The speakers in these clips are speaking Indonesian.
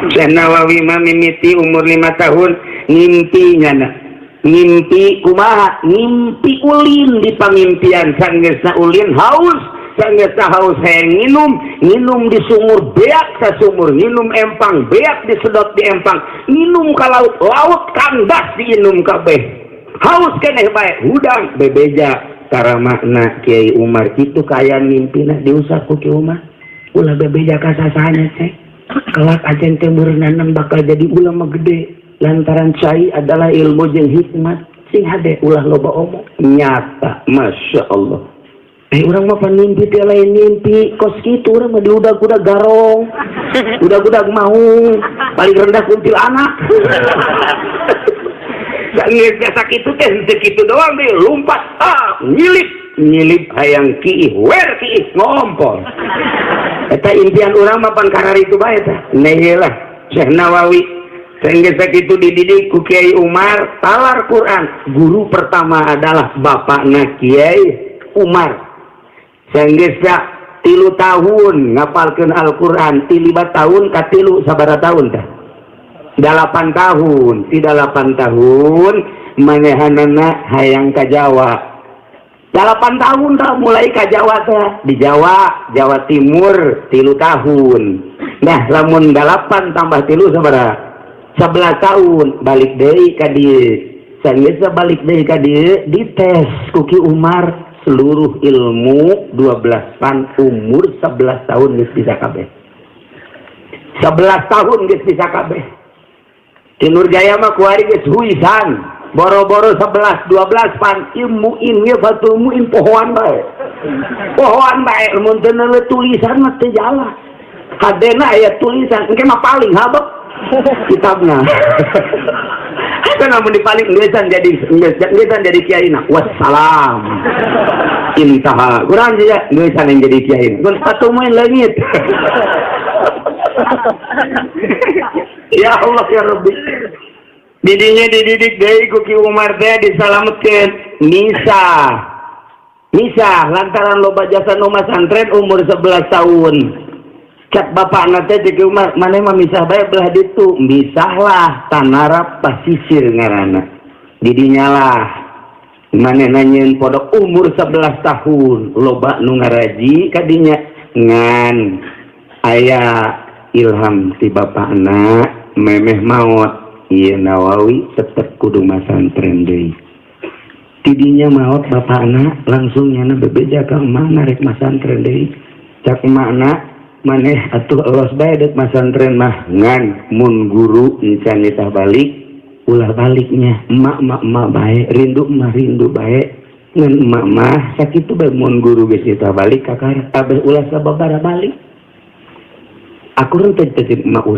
Syekh Nawawi mah mimiti umur 5 tahun ngimpinya na. Ngimpi kumaha? Ngimpi ulin di pangimpian sanggeusna ulin haus, sanggeusna haus hayang nginum di sumur beak sa sumur, nginum empang beak disedot di empang, nginum ka laut, laut kandas diinum kabeh. Haus keneh bae hudang bebeja tara makna Kiai Umar kitu kaya mimpina diusah ku Kiai Umar. Ulah bebeja ka sasana teh. Kelak ajen teh berenang bakal jadi ulama gede. Lantaran cai adalah ilmu jeung hikmat sing hade ulah loba omong nyata masya Allah. Urang mah pan mimpi teh lain mimpi kos kitu urang mah diudag-udag garong udag-udag maung paling rendah kuntilanak geus biasa kitu teh teu kitu doang deui lumpat nyilip hayang kiih wer kiih ngompol eta impian urang mah pan karari itu bae tah neheula Syekh Nawawi sehingga segitu dididik ku Kiai Umar talar Quran. Guru pertama adalah bapakna Kiai Umar. Sehingga 3 tahun ngapalkeun Al-Quran, 5 tahun ka 3 sabaraha tahun tah? 8 tahun, tidak 8 tahun manehanana hayang ka Jawa. 8 tahun dah mulai ka Jawa teh. Di Jawa Timur 3 tahun. Nah, lamun 8 tambah 3 sabaraha? 11 tahun balik deui ka dieu. Sageus balik deui ka dieu dites ku Ki Umar seluruh ilmu 12 pan umur 11 tahun geus bisa kabeh. 11 tahun geus bisa kabeh. Di Nurjaya mah kuari geus huisan. Boro-boro 11 12 pan ilmu ieu fatul muin pohoan bae. Pohoan bae mun teu neuleut tulisan mah teu jala. Hadena aya tulisan engke mah paling habek kitabna. Kan namun dipalik ngeusan jadi kiai na. Wassalam. Intaha. Kurang aja ngeusan yang jadi kiai. Kun satu main langit. Ya Allah ya Rabbi. Didinya dididik deui ku Ki Umar teh disalametkeun Nisa lantaran loba jasa nu masantren umur 11 tahun. Cak bapak nate di Umar mana mah misah bae belah ditu misah lah tanarap pasisir ngaranna didinya lah mana nanyeun podok umur 11 tahun loba nu ngaraji kadinya ngan aya ilham ti bapakna memeh maot ieu Nawawi tetep kudu masantren deui didinya maot bapakna langsung nyana bebeja ka emahna rek masantren deui cak emakna maneh atuh elos bae dek masantren mah ngan mun guru encan nitah balik ulah baliknya emak bae rindu bae ngan emak mah sakitu bae mun guru geus nitah balik kakar abeh ulah sababaraha balik aku renteu teh emak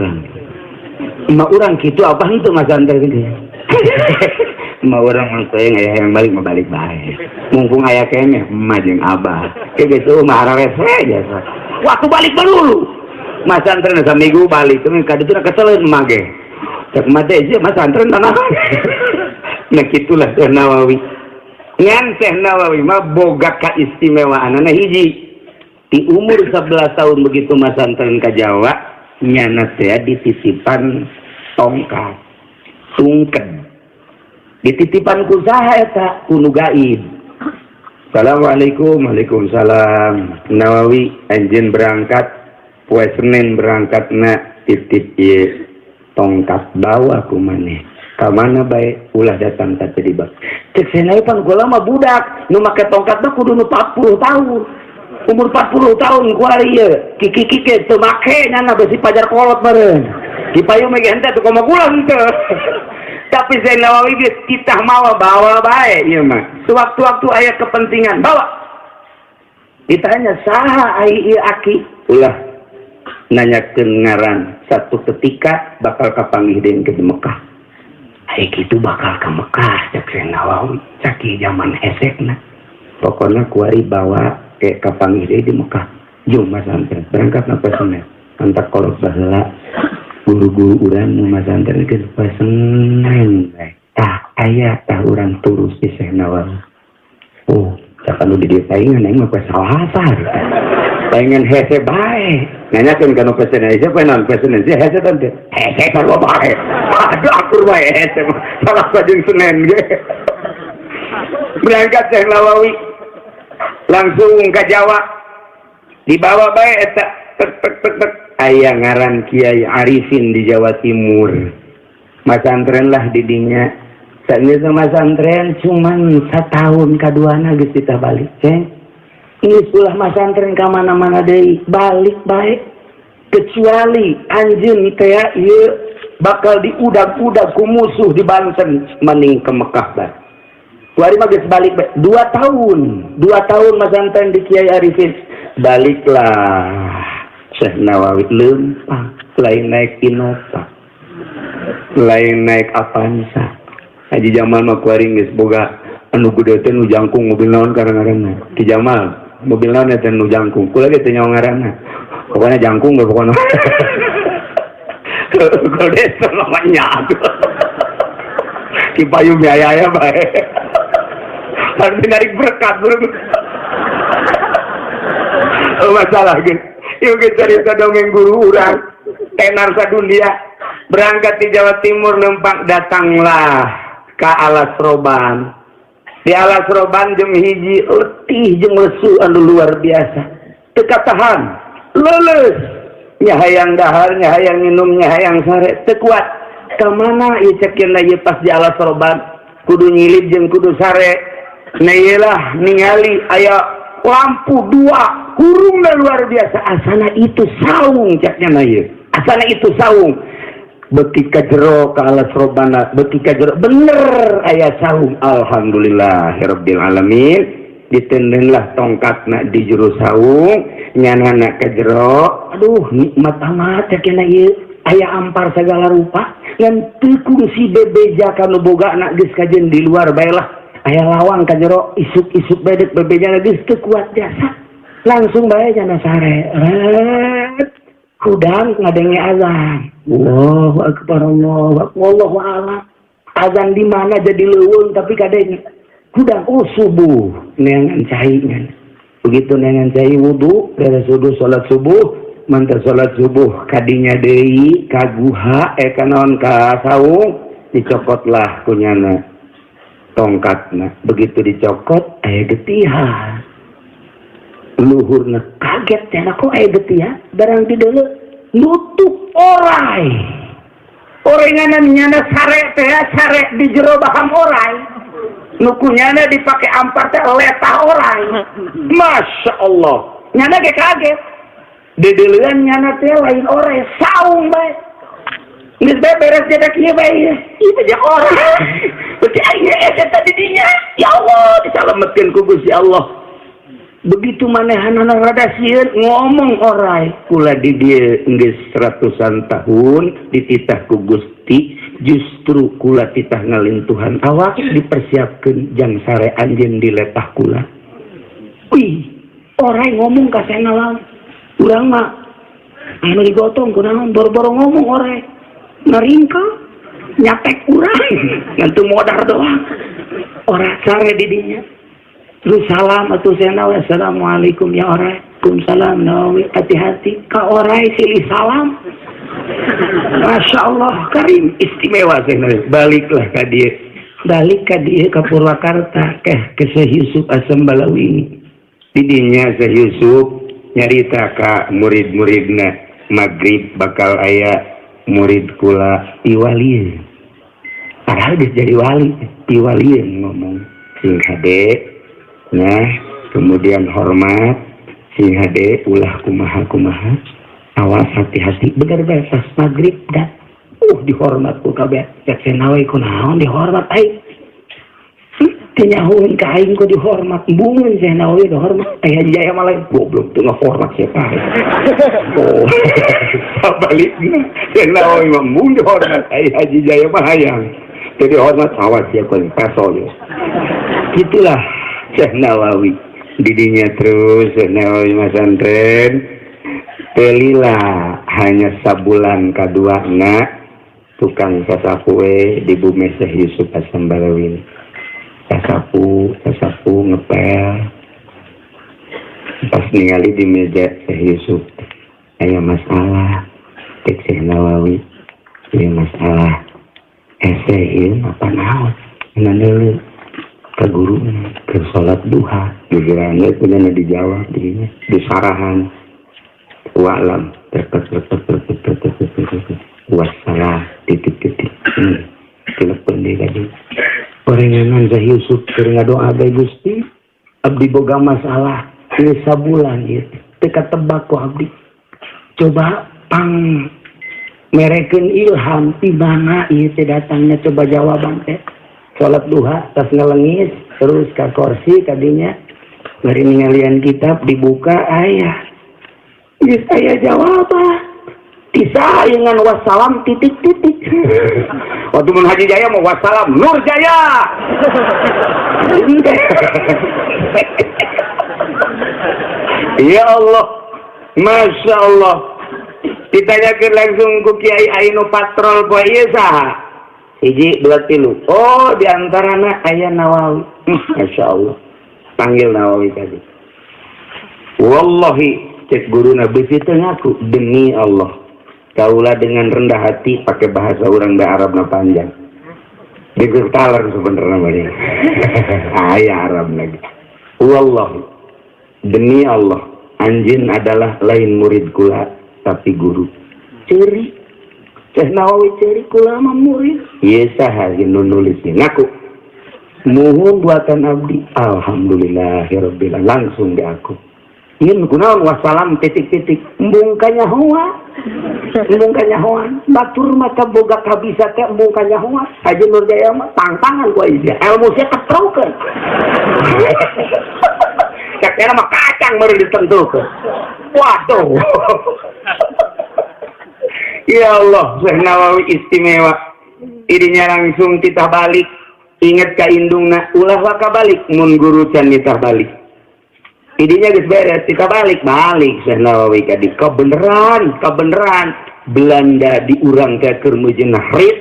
urang kitu abah henteu masantren ge emak urang mah teuing aya yang balik mah balik bae mumpung aya keneh emak jeung abah ge geus mah hararese jasa waktu balik dulu masantren saminggu balik tapi kaditu keseleun emak ge cek mate ieu masantren tanah nah kitulah Syekh Nawawi ngan Syekh Nawawi mah boga kaistimewaanna hiji di umur 11 tahun begitu masantren ka Jawa nyana teh dititipan tongkat tungked dititipan ku saha eta ku nu gaib. Assalamualaikum. Waalaikumsalam. Nawawi anjeun berangkat poe Senin berangkatna titip ieu tongkat bawa ku maneh. Ka mana bae ulah datang ka teh dibak. Cek cenah pan kula mah budak nu make tongkat mah kudu nu 40 tahun. Umur 40 tahun kuari ieu. Kiki-kiki teu make nyana besi pajar kolot meureun. Dipayung mege henteu teu komo kula henteu. Tapi Syekh Nawawi kita mawa bawa bae ieu mah. Sewaktu-waktu aya kepentingan bawa. Ditanya saha ai ieu aki? Ulah nanyakeun ngaran. Satu ketika bakal kapanggih deui ke Mekah. Ai kitu bakal ka Mekah cek Syekh Nawawi. Caki zaman hesekna. Pokona kuari bawa ke kapanggih deui di Mekah. Jum masantren berangkat na Senin. Antak kolot baheula. Guru-guru urang nu masantren geus Senin bae. Tah aya tah urang turus di Syekh Nawawi. Oh, cak anu di dieu paingan aing mah salah hasar. Paingan hese bae. nanyakeun kana pesen Indonesia poe naon pesen Indonesia hese teh hese kalau bae aduh akur bae hese salah jeung Senen ge berangkat Syekh Nawawi langsung ke Jawa dibawa bae eta aya ngaran Kiai Arifin di Jawa Timur masantren lah didinya saeun masantren cuman satahun kaduana geus kita balik ini ulah masantren ka mana-mana deui balik bae kecuali anjeun teh ieu bakal diudag-udag ku musuh di Banten mending ke Mekah bae kuari mah geus balik 2 tahun masantren di Kiai Arifin baliklah Syekh Nawawi lempang lain naik Innova lain naik Avanza Haji Jamal mah kuari geus boga anu gede teh nu jangkung mobil naon karang-karangna Ki Jamal mobil naon teh nu jangkung kula ge teh nyawa ngaranna pokona jangkung ge pokona gede teh namanya Ki payung aya bae harus narik berkat bro masalah gitu yuk cerita dongeng guru urang tenar sadunia berangkat di Jawa Timur nempak datanglah ke Alas Roban di Alas Roban jeung hiji letih jeung lesu anu luar biasa teu katahan leuleus nya hayang dahar nya hayang minum nya hayang sare teu kuat ka mana ieu cekeun ieu pas di Alas Roban kudu nyilid jeung kudu sare nah ningali aya lampu 2 kurungna luar biasa asana itu saung caknya na ieu asana itu saung beuki ka jero ka Alas Robana beuki ka jero bener aya saung alhamdulillahirabbil alamin ditendenlah tongkatna di jero saung nyanana ka jero aduh nikmat amat caknya ieu aya ampar segala rupa ngan teu kungsi bebeja kanu bogana geus kajen di luar bae lah aya lawang ka jero isuk-isuk bedek bebeja geus teu kuat biasa langsung bae jana sare kudang ngadenge azan Allahu akbar wallahu a'lam azan di mana jadi leuweung tapi kadenge kudang subuh neangan cai begitu neangan cai wudu beres wudu salat subuh mantap salat subuh kadinya deui ka guha kanaon ka saung dicokotlah kunyana tongkatna begitu dicokot aya getihan luhurna kaget cenah kok aya getihan barang di deuleu nutup orai orenganan nyana sare teh sare di jero baham orai nukunyana dipake ampar teh letah orai Masya Allah nyana ge kaget di deuleuan nyana teh lain orai saung bae geus beres jedak ieu bae ieu teh orai berarti ayeuna eta tadi dinya ya Allah disalametkeun ku Gusti Allah begitu manehanana rada sieun ngomong orai kula di dieu geus ratusan tahun dititah ku Gusti justru kula titah ngalintuhan awak dipersiapkeun jang sare anjeun di letah kula wih orai ngomong ka Nawawi urang mah anu digotong kunaon boro-boro ngomong orai ngaringkel nyapek urang ngantu modar doang ora sare di dinya terus salam atuh Nawawi assalamualaikum ya orai Waalaikumsalam Nawawi hati-hati ka orai silih salam Masya Allah karim istimewa Nawawi baliklah ka dieu ka Purwakarta ke Syekh Yusuf Asem Balawi didinya Syekh Yusuf nyarita ka murid-muridna magrib bakal aya murid kula iwali padahal geus jadi wali iwali ngomong sing hade nah kemudian hormat sing hade ulah kumaha awas hati-hati bener-bener pas magrib dah dihormat ku kabeh cek Nawawi kunaon dihormat ai teu nyahoeun ka aing ku dihormat bungeun Syekh Nawawi dihormat aya jaya malah goblok teu ngahormat siapa oh sabalikna Syekh Nawawi mah mun dihormat ai Haji Jaya mah hayang teu dihormat awas ya kun paso yo gitulah Syekh Nawawi didinya terus Syekh Nawawi masantren pelila hanya sabulan kaduana tukang sasapu di bumi Syekh Yusuf Asem Balawi sasapu ngepel pas ningali di meja Syekh Yusuf aya masalah cek Syekh Nawawi ieu masalah hese ieu apa naon ngandeuleuh ka guru ke salat duha gegerana kudu dijawab dinya disarahan wa'lam wassalam titik-titik telepon deui ka dieu perenganan Zah Yusuf keur ngadoa bae Gusti abdi boga masalah ieu sabulan ieu teu katebak ku abdi coba pang merekeun ilham ti mana ieu teh datangnya coba jawaban teh salat duha tas ngelengis terus ka kursi kadinya bari ningalian kitab dibuka aya geus aya jawaban disaingan wassalam titik-titik waktu mun Haji Jaya mau wassalam Nur Jaya ya Allah Masya Allah ditanyakeun langsung ku Kiai Ainu patrol poe ieu saha 1, 2, 3 oh diantarana aya Nawawi Masya Allah panggil Nawawi tadi wallahi cek guruna beusi teu ngaku demi Allah kaula dengan rendah hati pakai bahasa orang da Arabna panjang digetaler sebenarnya bari aya Arab lagi wallahi demi Allah anjeun adalah lain murid kula tapi guru ceri Syekh Nawawi ceri kula mah murid ieu saha nu nulis ngaku muhun buatan abdi alhamdulillahirabbil alamin langsung di aku ieu kunaon wassalam titik-titik embung kanyahoa batur mata boga kabisa teh embung kanyahoa Haji Nur Jaya mah tangtangan ku ieu ilmu sia ketrokeun kakek mah kacang baru ditentukeun waduh ya Allah Syekh Nawawi istimewa idinya langsung titah balik inget ka indungna ulah waka balik mun guru can titah balik idinya geus beres titah balik Syekh Nawawi kadi kebeneran Belanda diurang ka keur meujeun nahrid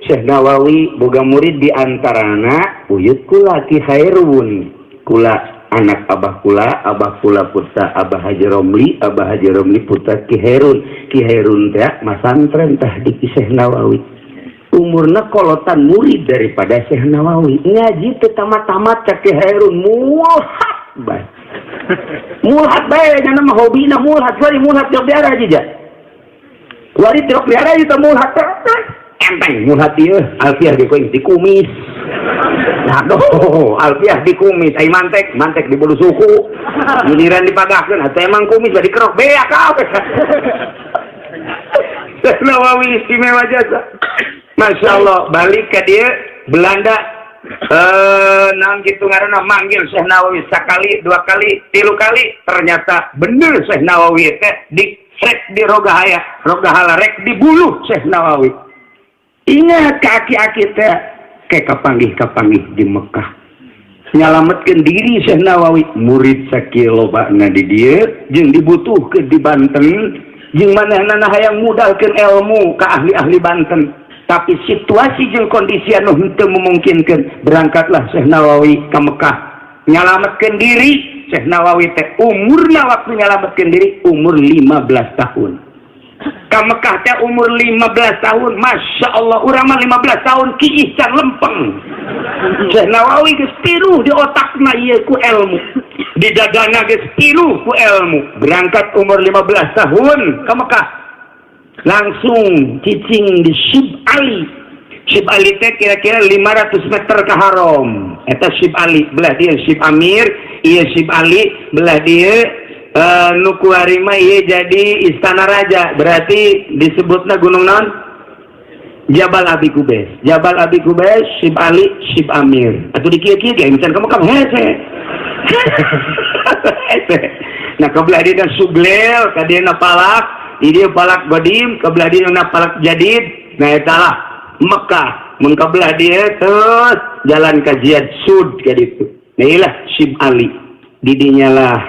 Syekh Nawawi boga murid di antarana uyut kula Ki Khairun kula anak abah kula putra Abah Haji Romli putra Ki Khairun teh masantren tah di Syekh Nawawi umurna kolotan murid daripada Syekh Nawawi ngaji teu tamat-tamat ka Ki Khairun mulhat bae nya mah hobina mulhat jog biara aja wari jog biara itu mulhat enteng mulhat ieu alfiah di kumis aduh alfiah di kumis ai mantek di bulu suku giliran dipagahkeun atuh emang kumis bari kerok beak kabeh Nawawi istimewa jasa Masya Allah balik ke dia Belanda naon kitu ngaranna manggil Syekh Nawawi sakali 2 kali 3 kali ternyata bener Syekh Nawawi teh di rek di rogahala rek di bulu Syekh Nawawi ingat kaki-aki teh kayak kapanggih di Mekah nyalametkeun diri Syekh Nawawi murid sakieu lobana di dieu jeung dibutuhkeun di Banten jeung manehna hayang mudalkeun ilmu ka ahli-ahli Banten tapi situasi jeung kondisi anu henteu memungkinkeun berangkatlah Syekh Nawawi ka Mekah nyalametkeun diri Syekh Nawawi teh umurna waktu nyalametkeun diri umur 15 tahun ka Mekah teh umur 15 tahun Masya Allah urang mah 15 tahun kiih can lempeng Syekh Nawawi geus tiru di otakna ieu ku ilmu di dadana geus tiru ku ilmu berangkat umur 15 tahun ka Mekah langsung cicing di Syib Ali teh kira-kira 500 meter ke haram eta Syib Ali belah dia Syib Amir ieu Syib Ali belah dia nu kuarima ieu jadi istana raja berarti disebutna gunung naon Jabal Abi Kubais Syib Ali Syib Amir atuh di kieu-kieu ge misalkan kamu hese nah kebelah dia Sublel ka dieu Palak di dia Palak Godim kebelah dia Palak Jadid nah eta lah Mekah mun kabelah dia terus jalan ka Jihad Sud ka ditu nah ilah Syib Ali didinya lah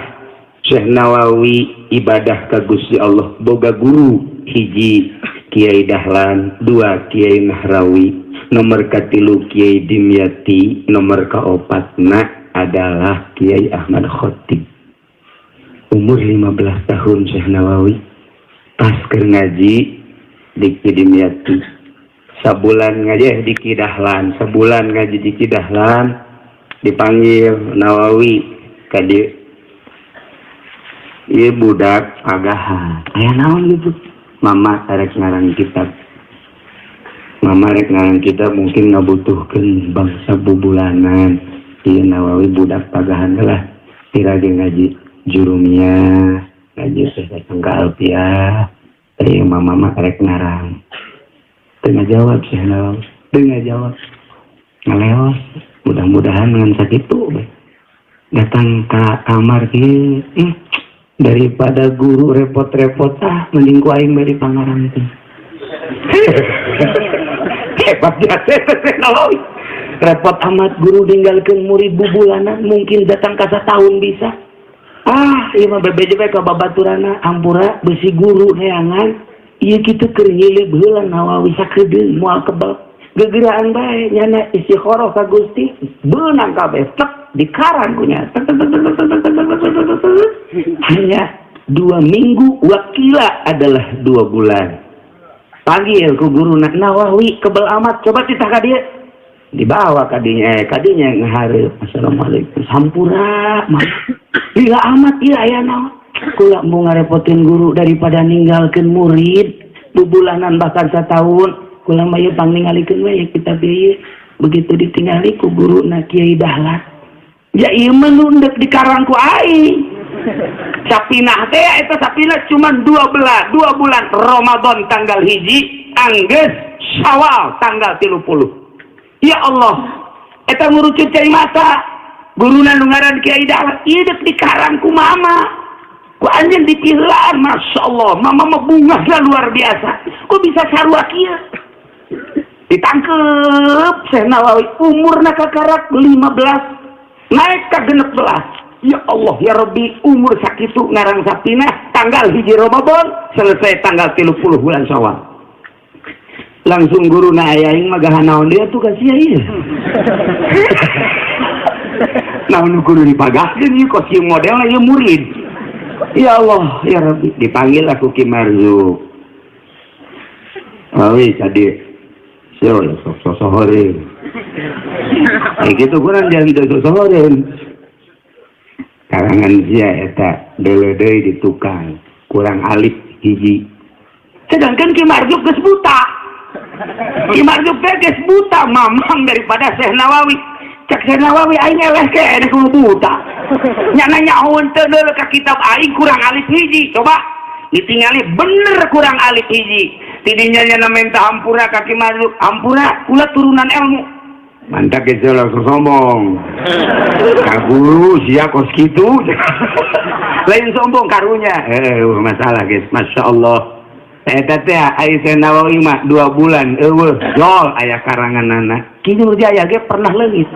Syekh Nawawi ibadah ka Gusti Allah boga guru hiji Kiai Dahlan 2 Kiai Nahrawi nomor katilu Kiai Dimyati nomor kaopatna adalah Kiai Ahmad Khotib umur 15 tahun Syekh Nawawi pas keur ngaji di Kidimiati sabulan ngaji di Kidahlan, sabulan ngaji di Kidahlan dipanggil Nawawi ka dieu. Ieu budak agahan. Aya naon gitu? Mama rek ngarang kitab. Mama rek ngarang kitab mungkin ngabutuhkeun bangsa bubulanan. Ieu Nawawi budak pagahan lah. Tirage ngaji jurumiyah, ngaji tangga alfiah. Teu mama rek ngarang. Tengah jawab sih Nawawi. Tengah jawab. Ngaleos. Mudah-mudahan dengan sakitu datang ke kamar kieu. Daripada guru repot-repot mending ku aing bari pangarang teh. Hebat dia Nawawi. Repot amat guru ninggalkeun murid bubulanan mungkin datang ka satahun bisa. Ieu mah bebeje bae ka babaturana ampura besi guru neangan. Ieu kitu keur nyilih heula Nawawi sakedeung moal kebal. Gegeraan bae nyana istikharah ka Gusti beunang kabeh tek dikarang kunya. Hanya 2 minggu wakila adalah 2 bulan. Panggil ku guru Nawawi kebal amat coba titah ka dieu. Dibawa kadinya ngahareup assalamualaikum sampura lila amat ieu aya naon. Kula mau ngarepotin guru daripada ninggalkeun murid bubulanan bahkan satahun. Kula mah ieu pangningalikeun we kitab ieu. Begitu ditinggali ku guruna Kiai Dahlan. Ya ieu mah nu dikarang ku aing. Sapinah teh eta sapinah cuma 2 bulan Ramadan tanggal 1 anggeus Syawal tanggal 30. Ya Allah, eta ngurucut cai mata. Guruna nu ngaran Kiai Dahlan ieu deuk dikarang ku mama. Ku anjeun dipihlaan, masyaallah, mama mah bungahna luar biasa. Kok bisa sarua kieu? Ditangkep Syekh Nawawi umurna kakarak 15 naik ka 16. Ya Allah ya Rabbi umur sakitu ngarang sapinah tanggal 1 Ramadan selesai tanggal 30 bulan Syawal. Langsung guruna aya aing mah gahan naon dia tuh ka sia ieu. Naon kudu dipagahkeun ieu kos ieu modelna ieu murid. Ya Allah ya Rabbi dipanggil aku Ki Marzuq. Awi tadi sosohoreun. Gitu kurang jangan sosohoreun. Karangan sia eta deuleu-deui di tukang, kurang alif hiji. Sedangkan Ki Marzuq geus buta. Ki Marzuq teh geus buta mamang daripada Syekh Nawawi. Cek Syekh Nawawi aing eleh ke ada kudu buta. Nya nyahoun teu deuleu ka kitab aing kurang alif hiji. Coba ditingali bener kurang alif hiji. Tidinya nya minta hampura ka Ki Marzuq. Hampura kula turunan ilmu. Mantap ke langsung sombong. Ka guru sia kos kitu. Lain sombong karunya. Masalah guys, Masya Allah. Eta teh ai Syekh Nawawi mah 2 bulan eueuh jol aya karanganana. Ki Nurjaya ge pernah leungit.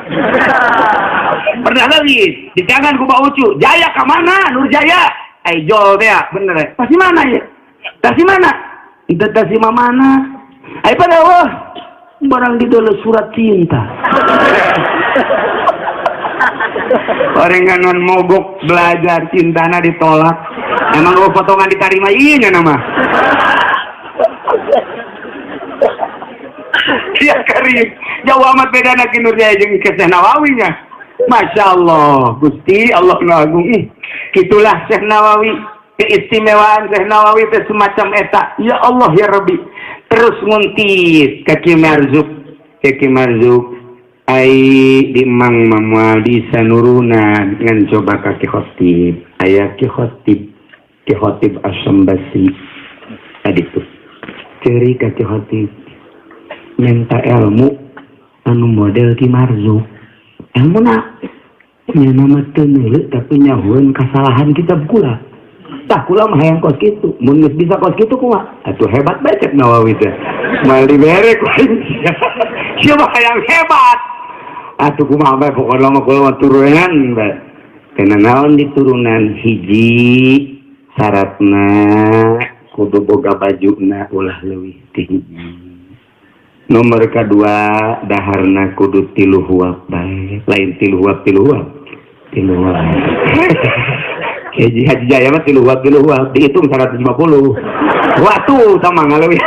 Pernah leungit. Ditangan ku Pak Ucu. Jaya ka mana Nurjaya? Ai jol teh bener. Pasti mana ya? Pasti mana? Itu tasi mana? Ai pada wah barang di dalam surat cinta. Orang non mogok belajar cintana ditolak. Emang lo potongan ditarima iya nama. Ya Karim, jauh amat beda nak Nurjaya jeung Syekh Nawawi nya. Masya Allah, Gusti Allah Agung. Itulah Syekh Nawawi. Keistimewaan Syekh Nawawi itu semacam eta. Ya Allah ya Rabbi. Terus nguntit Ki Marzuq ai di Mang Mamual di Sanuruna dengan coba Ki Khotib aya Ki Khotib Asy-Syambasi tadi tuh ceri Ki Khotib minta ilmu anu model Ki Marzuq ilmu na nya nama teu neuleuh tapi nyahueun kasalahan kitab kula. Tah kula mah hayang kos kitu, mun geus bisa kos kitu kumaha? Atuh hebat bae Cek Nawawi teh. Moal dibere ku sia mah hayang hebat. Atuh kumaha bae pokona mah kula turunan bae. Kana naon diturunan hiji syaratna kudu boga bajuna ulah leuwih ti hiji. Nomor kedua daharna kudu 3 huap bae. Lain 3 huap. Haji Jaya mah 3 dihitung 150. Waktu sama ngalewi.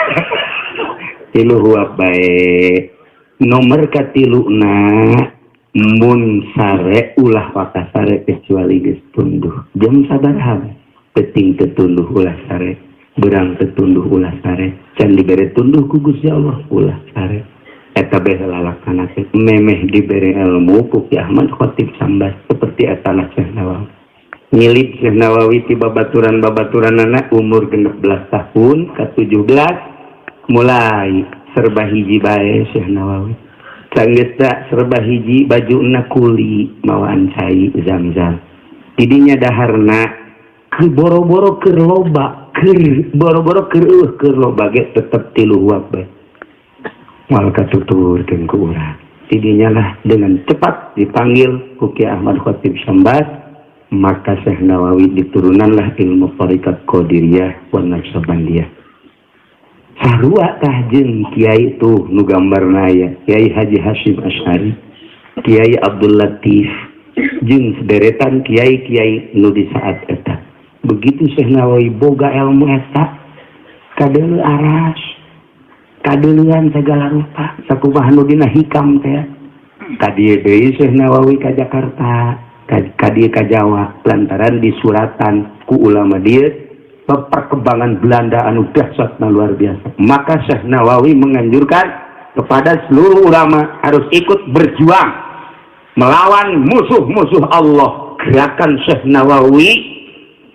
3 bae. Nomor katiluna mun sare ulah wakasare kecuali geus tunduh. Jam sabaraha? Penting tetunduh ulah sare. Berang tetunduh ulah sare. Can dibere tunduh ku Gusti Allah ulah sare. Eta bae lalakana teh memeh dibere ilmu ku Ki Ahmad Khatib Sambas seperti eta Syekh Nawawi. Nyilip Syekh Nawawi ti babaturan-babaturanana umur 16 tahun ke 17 mulai serba hiji bae Syekh Nawawi. Sanggeus serba hiji bajuna kuli mawaan cai Zam-Zam. Tidinya daharna keur boro-boro keur loba, keur boro-boro keur loba ge tetep 3 bae. Mal katuturkeun ku urang. Tidinya lah dengan cepat dipanggil ku Ki Ahmad Khatib Sambas, maka Syekh Nawawi diturunanlah ilmu Thariqat Qadiriyah wa Naqsabandiyah. Sarua tah jeung kiai tuh nu gambarna aya Kiai Haji Hasyim Asy'ari, Kiai Abdul Latif jeung sederetan kiai-kiai nu di saat eta. Begitu Syekh Nawawi boga ilmu eta kadeuleu aras, kadeuleuan segala rupa sakumaha nu dina hikam teh. Kadieu deui Syekh Nawawi ka Jakarta, kadieu ka Jawa lantaran disuratan ku ulama dieu perkembangan Belanda anu dahsyatna luar biasa. Maka Syekh Nawawi menganjurkan kepada seluruh ulama harus ikut berjuang melawan musuh-musuh Allah. Gerakan Syekh Nawawi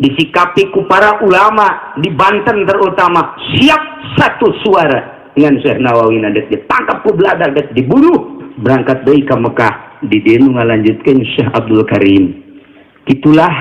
disikapi ku para ulama di Banten terutama siap satu suara dengan Syekh Nawawi nadet ditangkap ku Belanda dan dibunuh berangkat deui ka Mekah di dieu ngalanjutkeun Syekh Abdul Karim. Itulah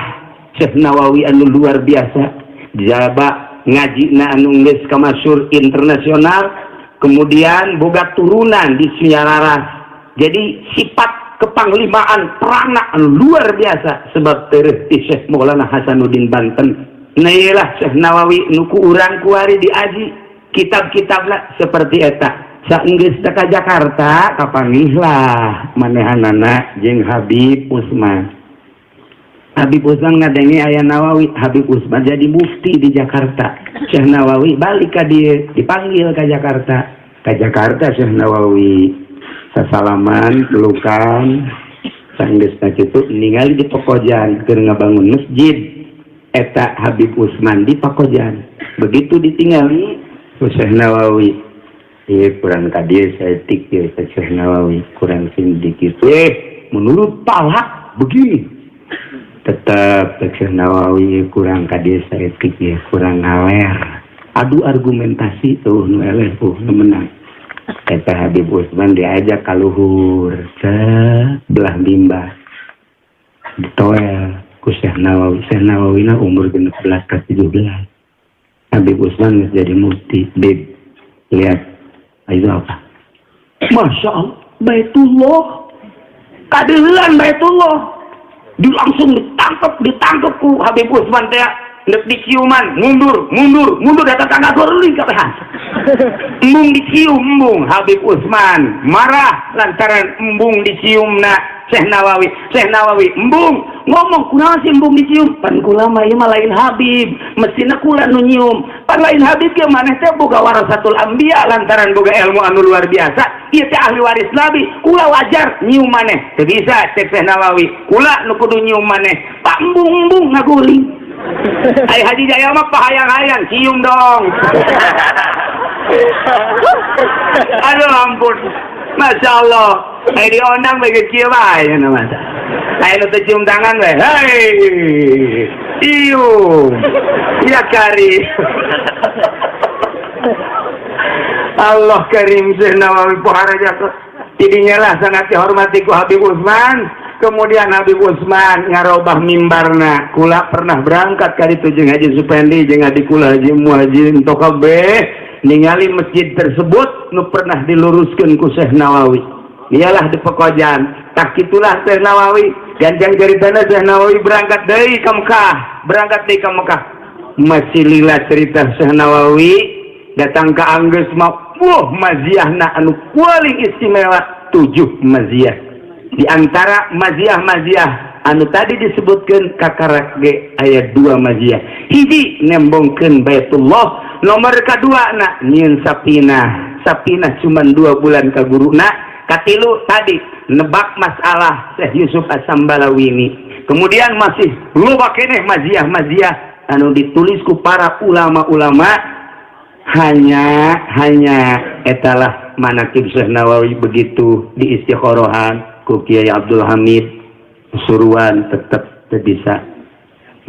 Syekh Nawawi anu luar biasa. Jaba ngaji na anu geus kamasyhur internasional, kemudian boga turunan di Suyararas. Jadi sifat kepanglimaan perangna anu luar biasa sebab teureus ti Syekh Maulana Hasanuddin Banten. Nah iyalah Syekh Nawawi nu ku urang kuari diaji kitab-kitabna seperti eta. Saenggeus ka Jakarta kapanggihlah manehanana jeung Habib Usman. Habib Usman ngadenge aya Nawawi, Habib Usman jadi mufti di Jakarta. Syekh Nawawi balik ka dieu, dipanggil ka Jakarta. Ka Jakarta Syekh Nawawi sasalaman, pelukan, sanggeus kitu ningali di Pakojan keur ngabangun masjid. Eta Habib Usman di Pakojan. Begitu ditinggali ku Syekh Nawawi. Kurang ka dieu saeutik ieu Syekh Nawawi, kurang sedikit. Menurut Talak begini. Tetap Syekh Nawawi kurang kadieu saeutik ya, kurang ngaler. Adu argumentasi tuh nu eleh nu menang. Eta Habib Usman diajak ka luhur belah bimbah. Ditoel ku Syekh Nawawi. Syekh Nawawi na umur 16 ke 17. Habib Usman jadi mufti. Bib, lihat itu apa? Masya Allah, Baitullah. Kadeuleuan Baitullah. Langsung ditangkap ku Habib Usman teh nek diciuman mundur datang tangga gorling kabehan. Embung dicium Habib Usman marah lantaran embung diciumna Syekh Nawawi embung ngomong kunaon sih embung dicium pan kula mah ieu mah lain Habib mestina kula nu nyium pan lain Habib ge maneh teh boga warasatul anbiya lantaran boga ilmu anu luar biasa ieu teh ahli waris nabi kula wajar nyium maneh teu bisa cek Syekh Nawawi kula nu kudu nyium maneh pak embung ngaguling ai Haji Jaya mah pahayang-hayang cium dong. Aduh ampun Masya Allah ai diondang bagi kieu bae nama ai nu teu cium tangan we hei cium ya Karim. Allah Karim Syekh Nawawi poharaja tidinya lah sangat dihormati ku Habib Usman. Kemudian Habib Usman ngarobah mimbarna. Kula pernah berangkat ka ditu jeung Haji Supendi jeung adik kula Haji Muhajin Tokabe ningali masjid tersebut nu pernah diluruskeun ku Syekh Nawawi. Iyalah di Pekojan. Tak kitulah Syekh Nawawi ganjang ceritana Syekh Nawawi berangkat deui ka Mekah. Masih lila cerita Syekh Nawawi datang ke Anggeus mah wah maziahna anu paling istimewa 7 maziah. Di antara maziah-maziah anu tadi disebutkan kakarak ge ayat 2 maziah. Hiji nembongkeun Baitullah, nomor kedua na nyieun sapinah cuman 2 bulan ka guruna. Katilu tadi nebak masalah Syekh Yusuf As-Sambalawini. Kemudian masih loba keneh maziah anu ditulis ku para ulama-ulama, hanya etalah manaqib Syekh Nawawi begitu di Istikharohan ku Kiai Abdul Hamid Suruhan tetap bisa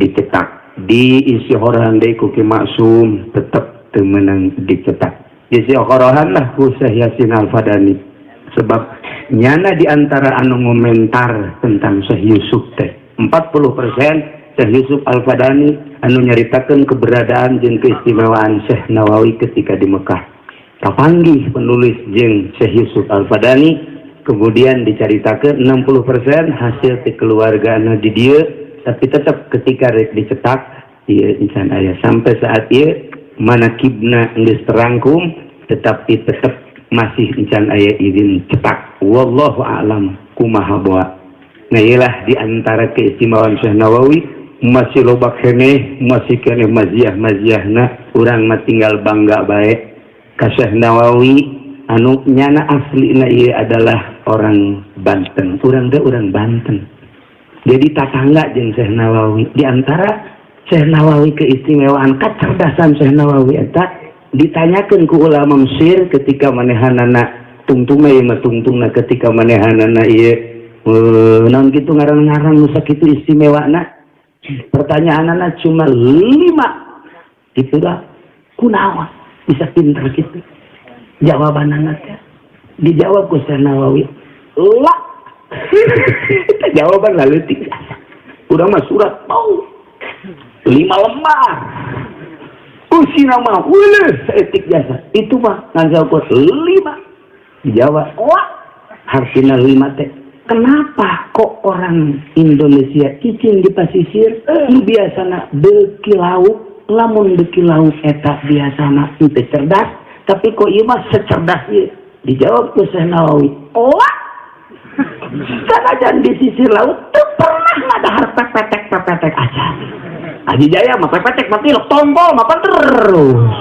dicetak. Di Istikharohan deui ku Ki Maksum tetap teu meunang dicetak. Di Istikharohan lah ku Syekh Yasin Al-Fadani. Sebab nyana di antara anu ngomentar tentang Syekh Yusuf teh 40% Syekh Yusuf Al-Fadani anu nyaritakeun keberadaan jeung keistimewaan Syekh Nawawi ketika di Mekah. Kapanggih penulis jeung Syekh Yusuf Al-Fadani, kemudian dicaritakeun 60% hasil ti keluarga anu di dieu, tapi tetap ketika rek dicetak ieu insan aya sampai saat ieu manaqibna geus terangkum, tetapi tetap masih encan aya izin cetak. Wallahu a'lam kumaha bawa. Nah ialah di antara keistimewaan Syekh Nawawi, masih loba keneh masih keneh maziah-maziahna urang mah tinggal bangga bae ka Syekh Nawawi anu nyana aslina ieu adalah orang Banten. Urang teh urang Banten. Jadi tatangga jeung Syekh Nawawi. Di antara Syekh Nawawi keistimewaan kecerdasan Syekh Nawawi eta ditanyakan ku ulama Mesir ketika manehanana tungtungna ieu mah tungtungna ketika manehanana ieu naon kitu ngaran-ngaran nu sakitu istimewana. Pertanyaanana cuma 5 kitu dah. Kunaon bisa pinter kitu? Jawabanana teh dijawab ku Syekh Nawawi. La. Jawaban leutik. Urang mah surat mau 5 lembar. Usi nama seetik jasa itu mah ngajawab 5 dijawab wah hartina 5 teh. Kenapa kok orang Indonesia cicing di pasisir biasana beki lauk, lamun beki lauk eta biasana itu cerdas, tapi kok ieu mah secerdas ieu? Dijawab ku Syekh Nawawi wah kanajan di sisir laut teu pernah ngadahar pepetek aja. Haji Jaya mah pepetek mati lo tombol mah terus.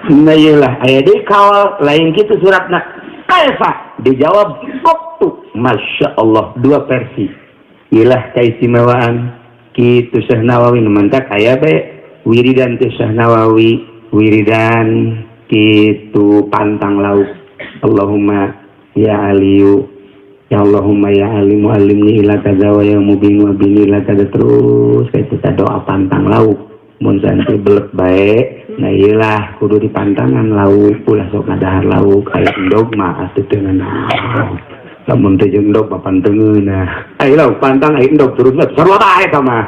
Nah iyalah aya deui kawal lain kitu suratna. Kaifa dijawab waktu. Masya Allah 2 versi. Iyalah keistimewaan kitu Syekh Nawawi mantak aya bae wiridan ti Syekh Nawawi, wiridan kitu pantang lauk. Allahumma ya aliyu ya Allahumma ya alimu alimni ila kaza wa ya mubin wa bini ila kaza terus itu doa pantang lauk mun santi belek bae. Nah iyalah kudu di pantangan lauk ulah sok ngadahar lauk aya endog mah atuh teu naon lamun teu jeung endog papantengeun nah aya lauk pantang aya endog terus mah sarua bae eta mah.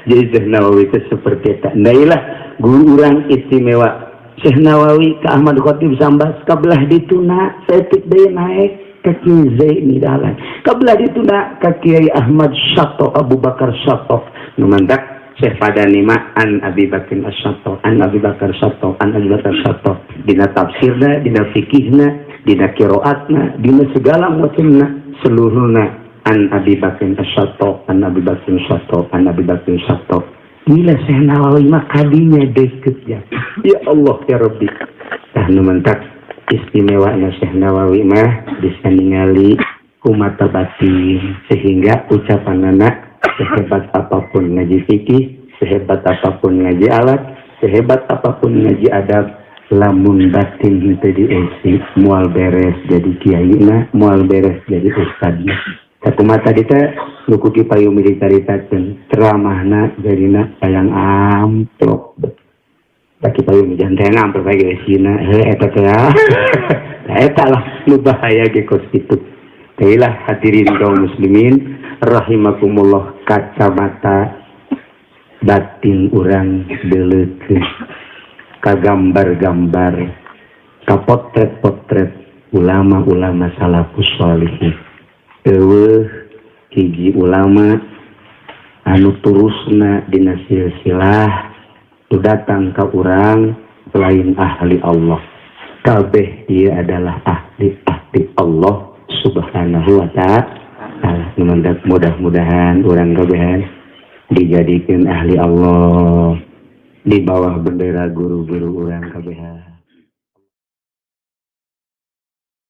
Jadi Syekh Nawawi itu seperti eta. Nah iyalah guru urang istimewa Syekh Nawawi ke Ahmad Khatib Sambas kabelah dituna setik deui naik Kaki Zaini dalan. Kabelah dituna ka Kiai Ahmad Syato Abu Bakar Syato. Numandak Syekh Fadani ma an Abi Bakar Syato, an Abi Bakar Syato, an Abi Bakar Syato. Dina tafsirna, dina fikihna, dina qiraatna, dina segala macamna seluruhna an Abi Bakar Syato, an Abi Bakar Syato, an Abi Bakar Syato. Gila Syekh Nawawi mah kadinya deket ya. Ya Allah ya Rabbi. Tah numandak istimewanya Syekh Nawawi mah bisa ningali kumata batin sehingga ucapan anak sehebat apapun ngaji fikih, sehebat apapun ngaji alat, sehebat apapun ngaji adab, lamun batin itu diisi mual beres jadi kiaina, mual beres jadi ustadna. Sakumata kita nuku kipayung dicaritakeun ceramahna jarina sayang amplop. Bagi payung jantan amplop bagi sina eta teh. Eta lah nu bahaya ge kos kitu. Teulah hadirin kaum muslimin rahimakumullah kacamata batin urang deuleukeun ka gambar-gambar ka potret-potret ulama-ulama salafus shalihin. Eueuh hiji ulama anu turusna dina silsilah tu datang ka urang selain ahli Allah. Kabeh dia adalah ahli Allah subhanahu wa ta'ala. mudah-mudahan orang kabehan dijadikan ahli Allah di bawah bendera guru-guru orang kabehan.